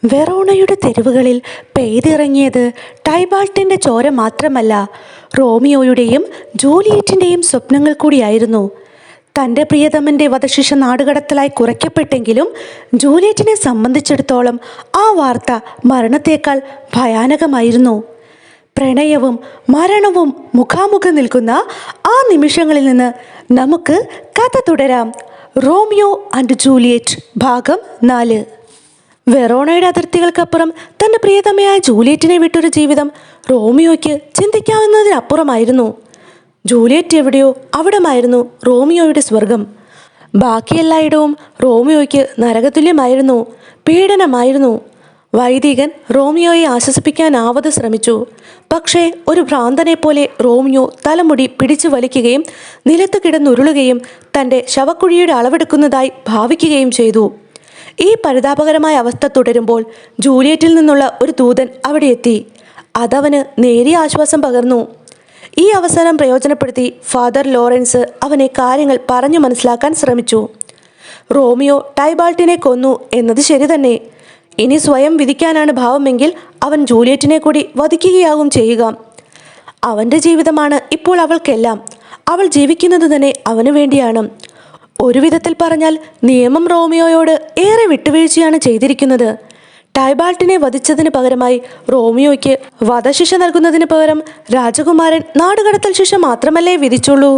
വെറോണയുടെ തെരുവുകളിൽ പെയ്തിറങ്ങിയത് ടൈബാൾട്ടിൻ്റെ ചോര മാത്രമല്ല, റോമിയോയുടെയും ജൂലിയറ്റിൻ്റെയും സ്വപ്നങ്ങൾ കൂടിയായിരുന്നു. തൻ്റെ പ്രിയതമൻ്റെ വധശിക്ഷ നാടുകടത്തലായി കുറയ്ക്കപ്പെട്ടെങ്കിലും ജൂലിയറ്റിനെ സംബന്ധിച്ചിടത്തോളം ആ വാർത്ത മരണത്തേക്കാൾ ഭയാനകമായിരുന്നു. പ്രണയവും മരണവും മുഖാമുഖം നിൽക്കുന്ന ആ നിമിഷങ്ങളിൽ നിന്ന് നമുക്ക് കഥ തുടരാം. റോമിയോ ആൻഡ് ജൂലിയറ്റ് ഭാഗം 4. വെറോണയുടെ അതിർത്തികൾക്കപ്പുറം തൻ്റെ പ്രിയതമയായ ജൂലിയറ്റിനെ വിട്ടൊരു ജീവിതം റോമിയോയ്ക്ക് ചിന്തിക്കാവുന്നതിനപ്പുറമായിരുന്നു. ജൂലിയറ്റ് എവിടെയോ അവിടമായിരുന്നു റോമിയോയുടെ സ്വർഗം. ബാക്കിയെല്ലായിടവും റോമിയോയ്ക്ക് നരകതുല്യമായിരുന്നു, പീഡനമായിരുന്നു. വൈദികൻ റോമിയോയെ ആശ്വസിപ്പിക്കാനാവത് ശ്രമിച്ചു. പക്ഷേ ഒരു ഭ്രാന്തനെ പോലെ റോമിയോ തലമുടി പിടിച്ചു വലിക്കുകയും നിലത്ത് കിടന്നുരുളുകയും തൻ്റെ ശവക്കുഴിയുടെ അളവെടുക്കുന്നതായി ഭാവിക്കുകയും ചെയ്തു. ഈ പരിതാപകരമായ അവസ്ഥ തുടരുമ്പോൾ ജൂലിയറ്റിൽ നിന്നുള്ള ഒരു ദൂതൻ അവിടെ എത്തി. അതവന് നേരിയ ആശ്വാസം പകർന്നു. ഈ അവസരം പ്രയോജനപ്പെടുത്തി ഫാദർ ലോറൻസ് അവനെ കാര്യങ്ങൾ പറഞ്ഞു മനസ്സിലാക്കാൻ ശ്രമിച്ചു. റോമിയോ ടൈബാൾട്ടിനെ കൊന്നു എന്നത് ശരി തന്നെ. ഇനി സ്വയം വിധിക്കാനാണ് ഭാവമെങ്കിൽ അവൻ ജൂലിയറ്റിനെ കൂടി വധിക്കുകയാകും ചെയ്യുക. അവൻ്റെ ജീവിതമാണ് ഇപ്പോൾ അവൾക്കെല്ലാം. അവൾ ജീവിക്കുന്നത് തന്നെ അവനു വേണ്ടിയാണ്. ഒരു വിധത്തിൽ പറഞ്ഞാൽ നിയമം റോമിയോയോട് ഏറെ വിട്ടുവീഴ്ചയാണ് ചെയ്തിരിക്കുന്നത്. ടൈബാൾട്ടിനെ വധിച്ചതിന് പകരമായി റോമിയോയ്ക്ക് വധശിക്ഷ നൽകുന്നതിന് പകരം രാജകുമാരൻ നാടുകടത്തൽ ശിക്ഷ മാത്രമല്ലേ വിധിച്ചുള്ളൂ.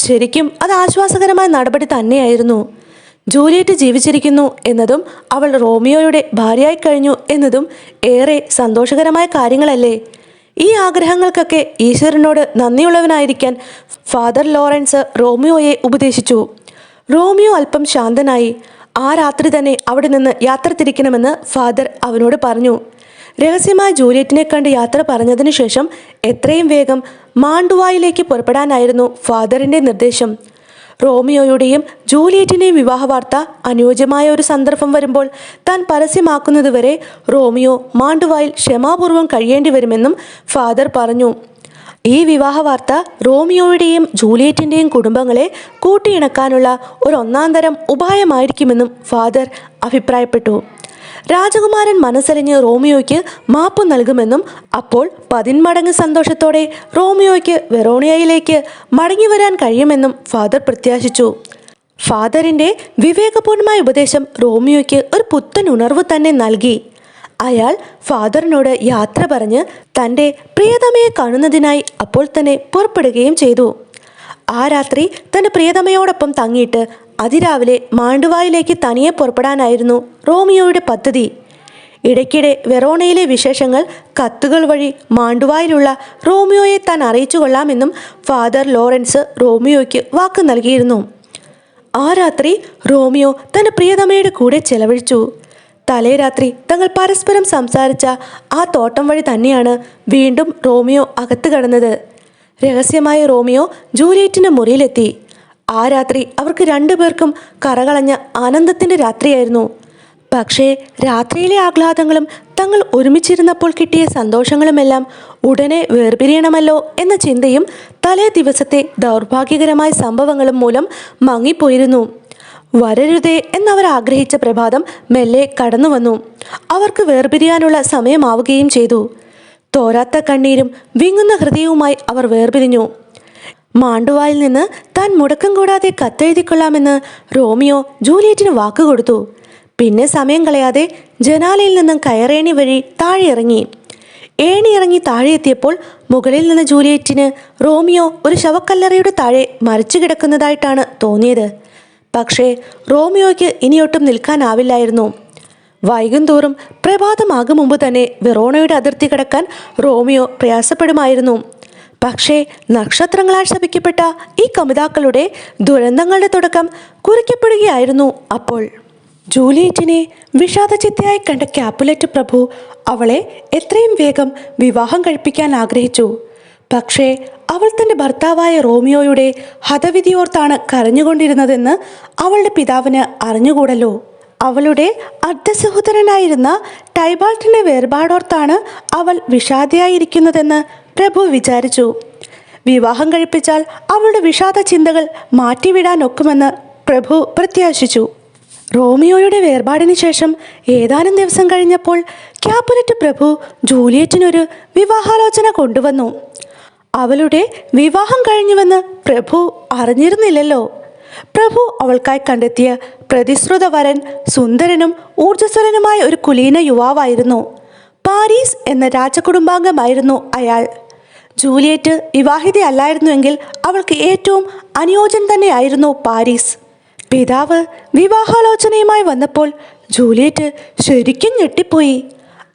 ശരിക്കും അത് ആശ്വാസകരമായ നടപടി തന്നെയായിരുന്നു. ജൂലിയറ്റ് ജീവിച്ചിരിക്കുന്നു എന്നതും അവൾ റോമിയോയുടെ ഭാര്യയായി കഴിഞ്ഞു എന്നതും ഏറെ സന്തോഷകരമായ കാര്യങ്ങളല്ലേ. ഈ ആഗ്രഹങ്ങൾക്കൊക്കെ ഈശ്വരനോട് നന്ദിയുള്ളവനായിരിക്കാൻ ഫാദർ ലോറൻസ് റോമിയോയെ ഉപദേശിച്ചു. റോമിയോ അല്പം ശാന്തനായി. ആ രാത്രി തന്നെ അവിടെ നിന്ന് യാത്ര തിരിക്കണമെന്ന് ഫാദർ അവനോട് പറഞ്ഞു. രഹസ്യമായി ജൂലിയറ്റിനെ കണ്ട് യാത്ര പറഞ്ഞതിനു ശേഷം എത്രയും വേഗം മാണ്ടുവായിലേക്ക് പുറപ്പെടാനായിരുന്നു ഫാദറിൻ്റെ നിർദ്ദേശം. റോമിയോയുടെയും ജൂലിയറ്റിൻ്റെയും വിവാഹ വാർത്ത അനുയോജ്യമായ ഒരു സന്ദർഭം വരുമ്പോൾ താൻ പരസ്യമാക്കുന്നതുവരെ റോമിയോ മാണ്ടുവായിൽ ക്ഷമാപൂർവം കഴിയേണ്ടി വരുമെന്നും ഫാദർ പറഞ്ഞു. ഈ വിവാഹ വാർത്ത റോമിയോയുടെയും ജൂലിയറ്റിൻ്റെയും കുടുംബങ്ങളെ കൂട്ടിയിണക്കാനുള്ള ഒരു ഒന്നാന്തരം ഉപായമായിരിക്കുമെന്നും ഫാദർ അഭിപ്രായപ്പെട്ടു. രാജകുമാരൻ മനസ്സലിഞ്ഞ് റോമിയോയ്ക്ക് മാപ്പ് നൽകുമെന്നും അപ്പോൾ 10 മടങ്ങ് സന്തോഷത്തോടെ റോമിയോയ്ക്ക് വെറോണിയയിലേക്ക് മടങ്ങി വരാൻ കഴിയുമെന്നും ഫാദർ പ്രത്യാശിച്ചു. ഫാദറിൻ്റെ വിവേകപൂർണമായ ഉപദേശം റോമിയോയ്ക്ക് ഒരു പുത്തൻ ഉണർവ് തന്നെ നൽകി. അയാൾ ഫാദറിനോട് യാത്ര പറഞ്ഞ് തൻ്റെ പ്രിയതമയെ കാണുന്നതിനായി അപ്പോൾ തന്നെ പുറപ്പെടുകയും ചെയ്തു. ആ രാത്രി തൻ്റെ പ്രിയതമയോടൊപ്പം തങ്ങിയിട്ട് അതിരാവിലെ മാണ്ടുവായിലേക്ക് തനിയെ പുറപ്പെടാനായിരുന്നു റോമിയോയുടെ പദ്ധതി. ഇടയ്ക്കിടെ വെറോണയിലെ വിശേഷങ്ങൾ കത്തുകൾ വഴി മാണ്ടുവായിലുള്ള റോമിയോയെ താൻ അറിയിച്ചു കൊള്ളാമെന്നും ഫാദർ ലോറൻസ് റോമിയോയ്ക്ക് വാക്ക് നൽകിയിരുന്നു. ആ രാത്രി റോമിയോ തൻ്റെ പ്രിയതമയുടെ കൂടെ ചെലവഴിച്ചു. തലേ രാത്രി തങ്ങൾ പരസ്പരം സംസാരിച്ച ആ തോട്ടം വഴി തന്നെയാണ് വീണ്ടും റോമിയോ അകത്ത് കടന്നത്. രഹസ്യമായ റോമിയോ ജൂലിയറ്റിൻ്റെ മുറിയിലെത്തി. ആ രാത്രി അവർക്ക് 2 പേർക്കും കറകളഞ്ഞ ആനന്ദത്തിൻ്റെ രാത്രിയായിരുന്നു. പക്ഷേ രാത്രിയിലെ ആഹ്ലാദങ്ങളും തങ്ങൾ ഒരുമിച്ചിരുന്നപ്പോൾ കിട്ടിയ സന്തോഷങ്ങളുമെല്ലാം ഉടനെ വേർപിരിയണമല്ലോ എന്ന ചിന്തയും തലേ ദിവസത്തെ ദൗർഭാഗ്യകരമായ സംഭവങ്ങളും മൂലം മങ്ങിപ്പോയിരുന്നു. വരരുതേ എന്നവർ ആഗ്രഹിച്ച പ്രഭാതം മെല്ലെ കടന്നു വന്നു. അവർക്ക് വേർപിരിയാനുള്ള സമയമാവുകയും ചെയ്തു. തോരാത്ത കണ്ണീരും വിങ്ങുന്ന ഹൃദയവുമായി അവർ വേർപിരിഞ്ഞു. മാണ്ടുവായിൽ നിന്ന് താൻ മുടക്കം കൂടാതെ കത്തെഴുതിക്കൊള്ളാമെന്ന് റോമിയോ ജൂലിയറ്റിന് വാക്കുകൊടുത്തു. പിന്നെ സമയം കളയാതെ ജനാലയിൽ നിന്നും കയറേണി വഴി താഴെ ഇറങ്ങി. ഏണി ഇറങ്ങി താഴെ എത്തിയപ്പോൾ മുകളിൽ നിന്ന് ജൂലിയറ്റിന് റോമിയോ ഒരു ശവക്കല്ലറയുടെ താഴെ മരിച്ചു കിടക്കുന്നതായിട്ടാണ് തോന്നിയത്. പക്ഷേ റോമിയോയ്ക്ക് ഇനിയൊട്ടും നിൽക്കാനാവില്ലായിരുന്നു. വൈകുന്തോറും പ്രഭാതമാകും മുമ്പ് തന്നെ വെറോണയുടെ അതിർത്തി കടക്കാൻ റോമിയോ പ്രയാസപ്പെടുമായിരുന്നു. പക്ഷേ നക്ഷത്രങ്ങളാൽ ശപിക്കപ്പെട്ട ഈ കമിതാക്കളുടെ ദുരന്തങ്ങളുടെ തുടക്കം കുറിക്കപ്പെടുകയായിരുന്നു അപ്പോൾ. ജൂലിയറ്റിനെ വിഷാദചിത്തയായി കണ്ട ക്യാപ്പുലറ്റ് പ്രഭു അവളെ എത്രയും വേഗം വിവാഹം കഴിപ്പിക്കാൻ ആഗ്രഹിച്ചു. പക്ഷേ അവൾ തൻ്റെ ഭർത്താവായ റോമിയോയുടെ ഹതവിധിയോർത്താണ് കരഞ്ഞുകൊണ്ടിരുന്നതെന്ന് അവളുടെ പിതാവിന് അറിഞ്ഞുകൂടല്ലോ. അവളുടെ അർദ്ധസഹോദരനായിരുന്ന ടൈബാൾട്ടിൻ്റെ വേർപാടോർത്താണ് അവൾ വിഷാദയായിരിക്കുന്നതെന്ന് പ്രഭു വിചാരിച്ചു. വിവാഹം കഴിപ്പിച്ചാൽ അവളുടെ വിഷാദ ചിന്തകൾ മാറ്റിവിടാനൊക്കുമെന്ന് പ്രഭു പ്രത്യാശിച്ചു. റോമിയോയുടെ വേർപാടിന് ശേഷം ഏതാനും ദിവസം കഴിഞ്ഞപ്പോൾ ക്യാപുലറ്റ് പ്രഭു ജൂലിയറ്റിനൊരു വിവാഹാലോചന കൊണ്ടുവന്നു. അവളുടെ വിവാഹം കഴിഞ്ഞുവെന്ന് പ്രഭു അറിഞ്ഞിരുന്നില്ലല്ലോ. പ്രഭു അവൾക്കായി കണ്ടെത്തിയ പ്രതിശ്രുത വരൻ സുന്ദരനും ഊർജ്ജസ്വലനുമായ ഒരു കുലീന യുവാവായിരുന്നു. പാരീസ് എന്ന രാജകുടുംബാംഗമായിരുന്നു അയാൾ. ജൂലിയറ്റ് വിവാഹിതയല്ലായിരുന്നുവെങ്കിൽ അവൾക്ക് ഏറ്റവും അനുയോജ്യൻ തന്നെയായിരുന്നു പാരീസ്. പിതാവ് വിവാഹാലോചനയുമായി വന്നപ്പോൾ ജൂലിയറ്റ് ശരിക്കും ഞെട്ടിപ്പോയി.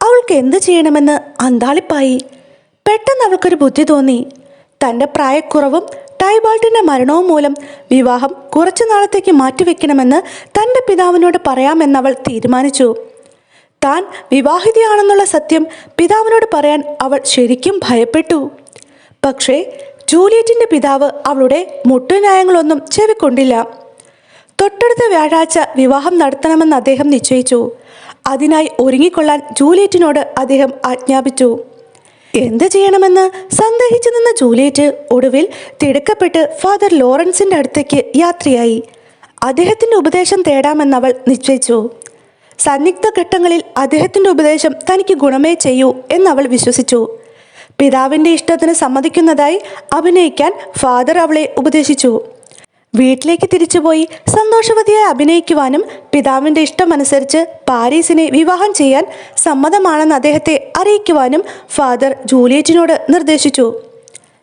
അവൾക്ക് എന്ത് ചെയ്യണമെന്ന് അന്താളിപ്പായി. പെട്ടെന്ന് അവൾക്കൊരു ബുദ്ധി തോന്നി. തൻ്റെ പ്രായക്കുറവും ടൈബാൾട്ടിൻ്റെ മരണവും മൂലം വിവാഹം കുറച്ചു നാളത്തേക്ക് മാറ്റിവെക്കണമെന്ന് തൻ്റെ പിതാവിനോട് പറയാമെന്നവൾ തീരുമാനിച്ചു. താൻ വിവാഹിതയാണെന്നുള്ള സത്യം പിതാവിനോട് പറയാൻ അവൾ ശരിക്കും ഭയപ്പെട്ടു. പക്ഷേ ജൂലിയറ്റിൻ്റെ പിതാവ് അവളുടെ മുട്ടുന്യായങ്ങളൊന്നും ചെവിക്കൊണ്ടില്ല. തൊട്ടടുത്ത വ്യാഴാഴ്ച വിവാഹം നടത്തണമെന്ന് അദ്ദേഹം നിശ്ചയിച്ചു. അതിനായി ഒരുങ്ങിക്കൊള്ളാൻ ജൂലിയറ്റിനോട് അദ്ദേഹം ആജ്ഞാപിച്ചു. എന്ത് ചെയ്യണമെന്ന് സന്ദേഹിച്ചു നിന്ന ജൂലിയറ്റ് ഒടുവിൽ തിടുക്കപ്പെട്ട് ഫാദർ ലോറൻസിൻ്റെ അടുത്തേക്ക് യാത്രയായി. അദ്ദേഹത്തിൻ്റെ ഉപദേശം തേടാമെന്നവൾ നിശ്ചയിച്ചു. സന്നിഗ്ധ ഘട്ടങ്ങളിൽ അദ്ദേഹത്തിൻ്റെ ഉപദേശം തനിക്ക് ഗുണമേ ചെയ്യൂ എന്നവൾ വിശ്വസിച്ചു. പിതാവിൻ്റെ ഇഷ്ടത്തിന് സമ്മതിക്കുന്നതായി അഭിനയിക്കാൻ ഫാദർ അവളെ ഉപദേശിച്ചു. വീട്ടിലേക്ക് തിരിച്ചുപോയി സന്തോഷവതിയായി അഭിനയിക്കുവാനും പിതാവിൻ്റെ ഇഷ്ടമനുസരിച്ച് പാരീസിനെ വിവാഹം ചെയ്യാൻ സമ്മതമാണെന്ന് അദ്ദേഹത്തെ അറിയിക്കുവാനും ഫാദർ ജൂലിയറ്റിനോട് നിർദ്ദേശിച്ചു.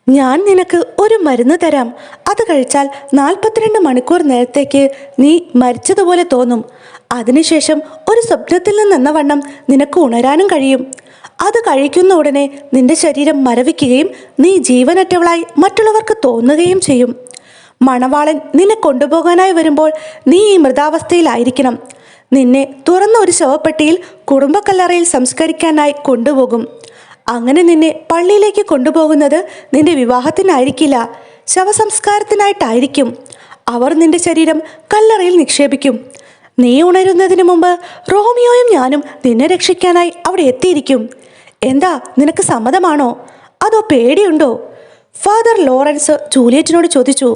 ഞാൻ നിനക്ക് ഒരു മരുന്ന് തരാം. അത് കഴിച്ചാൽ 42 മണിക്കൂർ നേരത്തേക്ക് നീ മരിച്ചതുപോലെ തോന്നും. അതിനുശേഷം ഒരു സ്വപ്നത്തിൽ നിന്നെന്ന വണ്ണം നിനക്ക് ഉണരാനും കഴിയും. അത് കഴിക്കുന്ന ഉടനെ നിന്റെ ശരീരം മരവിക്കുകയും നീ ജീവനറ്റവളായി മറ്റുള്ളവർക്ക് തോന്നുകയും ചെയ്യും. മണവാളൻ നിന്നെ കൊണ്ടുപോകാനായി വരുമ്പോൾ നീ ഈ മൃതാവസ്ഥയിലായിരിക്കണം. നിന്നെ തുറന്ന ഒരു ശവപ്പെട്ടിയിൽ കുടുംബക്കല്ലറയിൽ സംസ്കരിക്കാനായി കൊണ്ടുപോകും. അങ്ങനെ നിന്നെ പള്ളിയിലേക്ക് കൊണ്ടുപോകുന്നത് നിന്റെ വിവാഹത്തിനായിരിക്കില്ല, ശവസംസ്കാരത്തിനായിട്ടായിരിക്കും. അവർ നിന്റെ ശരീരം കല്ലറയിൽ നിക്ഷേപിക്കും. നീ ഉണരുന്നതിന് മുമ്പ് റോമിയോയും ഞാനും നിന്നെ രക്ഷിക്കാനായി അവിടെ എത്തിയിരിക്കും. എന്താ, നിനക്ക് സമ്മതമാണോ? അതോ പേടിയുണ്ടോ? ഫാദർ ലോറൻസ് ജൂലിയറ്റിനോട് ചോദിച്ചു.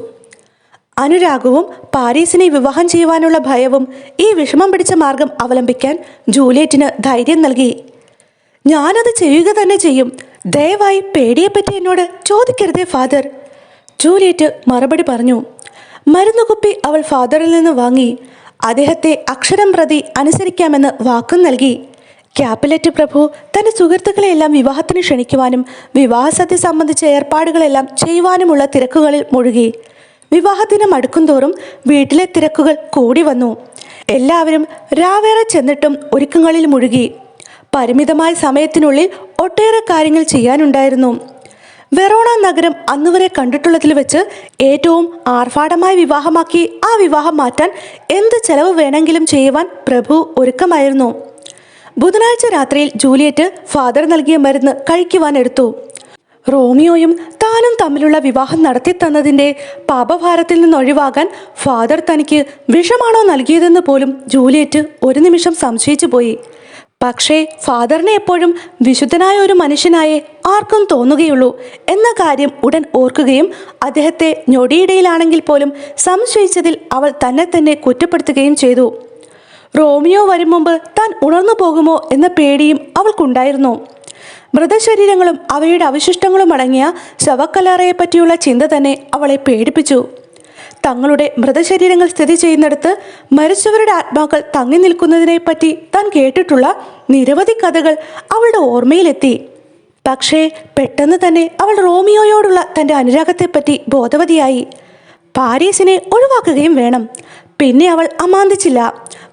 അനുരാഗവും പാരീസിനെ വിവാഹം ചെയ്യുവാനുള്ള ഭയവും ഈ വിഷമം പിടിച്ച മാർഗം അവലംബിക്കാൻ ജൂലിയറ്റിന് ധൈര്യം നൽകി. ഞാനത് ചെയ്യുക തന്നെ ചെയ്യും. ദയവായി പേടിയെപ്പറ്റി എന്നോട് ചോദിക്കരുതേ ഫാദർ, ജൂലിയറ്റ് മറുപടി പറഞ്ഞു. മരുന്നുകുപ്പി അവൾ ഫാദറിൽ നിന്ന് വാങ്ങി. അദ്ദേഹത്തെ അക്ഷരം പ്രതി അനുസരിക്കാമെന്ന് വാക്കും നൽകി. ക്യാപുലറ്റ് പ്രഭു തൻ്റെ സുഹൃത്തുക്കളെയെല്ലാം വിവാഹത്തിന് ക്ഷണിക്കുവാനും വിവാഹസദ്യ സംബന്ധിച്ച ഏർപ്പാടുകളെല്ലാം ചെയ്യുവാനുമുള്ള തിരക്കുകളിൽ മുഴുകി. വിവാഹദിനം അടുക്കുംതോറും വീട്ടിലെ തിരക്കുകൾ കൂടി വന്നു. എല്ലാവരും രാവേറെ ചെന്നിട്ടും ഒരുക്കങ്ങളിൽ മുഴുകി. പരിമിതമായ സമയത്തിനുള്ളിൽ ഒട്ടേറെ കാര്യങ്ങൾ ചെയ്യാനുണ്ടായിരുന്നു. വെറോണ നഗരം അന്നുവരെ കണ്ടിട്ടുള്ളതിൽ വെച്ച് ഏറ്റവും ആർഭാടമായ വിവാഹമാക്കി ആ വിവാഹം മാറ്റാൻ എന്ത് ചെലവ് വേണമെങ്കിലും ചെയ്യുവാൻ പ്രഭു ഒരുക്കമായിരുന്നു. ബുധനാഴ്ച രാത്രിയിൽ ജൂലിയറ്റ് ഫാദർ നൽകിയ മരുന്ന് കഴിക്കുവാൻ എടുത്തു. റോമിയോയും താനും തമ്മിലുള്ള വിവാഹം നടത്തിത്തന്നതിൻ്റെ പാപഭാരത്തിൽ നിന്നൊഴിവാകാൻ ഫാദർ തനിക്ക് വിഷമാണോ നൽകിയതെന്ന് പോലും ജൂലിയറ്റ് ഒരു നിമിഷം സംശയിച്ചു പോയി. പക്ഷേ ഫാദറിനെ എപ്പോഴും വിശുദ്ധനായ ഒരു മനുഷ്യനായേ ആർക്കും തോന്നുകയുള്ളൂ എന്ന കാര്യം ഉടൻ ഓർക്കുകയും അദ്ദേഹത്തെ ഞൊടിയിടയിലാണെങ്കിൽ പോലും സംശയിച്ചതിൽ അവൾ തന്നെ തന്നെ കുറ്റപ്പെടുത്തുകയും ചെയ്തു. റോമിയോ വരും മുമ്പ് താൻ ഉണർന്നു പോകുമോ എന്ന പേടിയും അവൾക്കുണ്ടായിരുന്നു. മൃതശരീരങ്ങളും അവയുടെ അവശിഷ്ടങ്ങളും അടങ്ങിയ ശവക്കല്ലറയെപ്പറ്റിയുള്ള ചിന്ത തന്നെ അവളെ പേടിപ്പിച്ചു. തങ്ങളുടെ മൃതശരീരങ്ങൾ സ്ഥിതി ചെയ്യുന്നിടത്ത് മരിച്ചവരുടെ ആത്മാക്കൾ തങ്ങി നിൽക്കുന്നതിനെപ്പറ്റി താൻ കേട്ടിട്ടുള്ള നിരവധി കഥകൾ അവളുടെ ഓർമ്മയിലെത്തി. പക്ഷേ പെട്ടെന്ന് തന്നെ അവൾ റോമിയോയോടുള്ള തൻ്റെ അനുരാഗത്തെപ്പറ്റി ബോധവതിയായി. പാരീസിനെ ഒഴിവാക്കുകയും വേണം. പിന്നെ അവൾ അമാന്തിച്ചില്ല.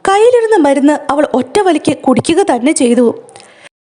കയ്യിലിരുന്ന മരുന്ന് അവൾ ഒറ്റ വലിക്ക് കുടിക്കുക തന്നെ ചെയ്തു.